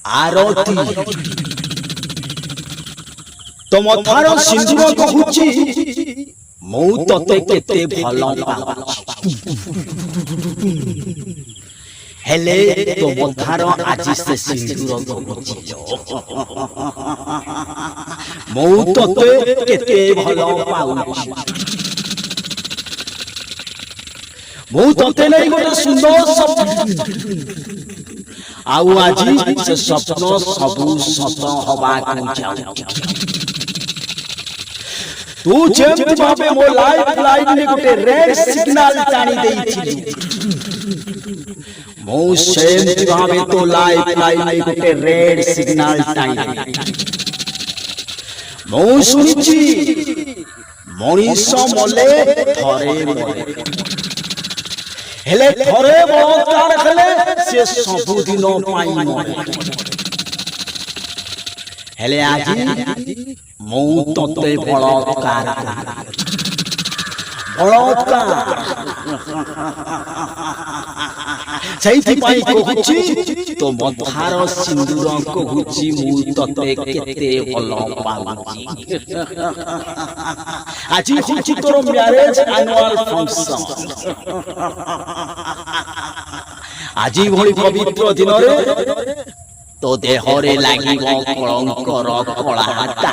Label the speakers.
Speaker 1: आरती तो मथार सिंदूर कहूची मु तते केते भल पाउची हेले तो मथार आज से सिंदूर कहूची मु तते केते भल पाउची मु तते नहीं गोटे सुंदर स्वप्न आउ आज से स्वप्न सबू सत हवा तू जेमति भाबे मो लाइफ लाइन ने गोटे रेड सिग्नल टाणी देइछि मो सेमति भाबे तो लाइफ लाइन ने गोटे रेड सिग्नल टाणी मो सुनिछि मनीष मले थरे मरे हेले थरे बलात्कार हेले से सबु दिन पाई मरे हेले आज मु तते बलात्कार सेठी पाई कहूची तो मथार सिंदूर कहूची मु तते केते भल पाउची आज होची तोर मैरिज एनुअल फंक्शन आज भली पवित्र दिन रे तो देहरे लागिबो कलंकर कला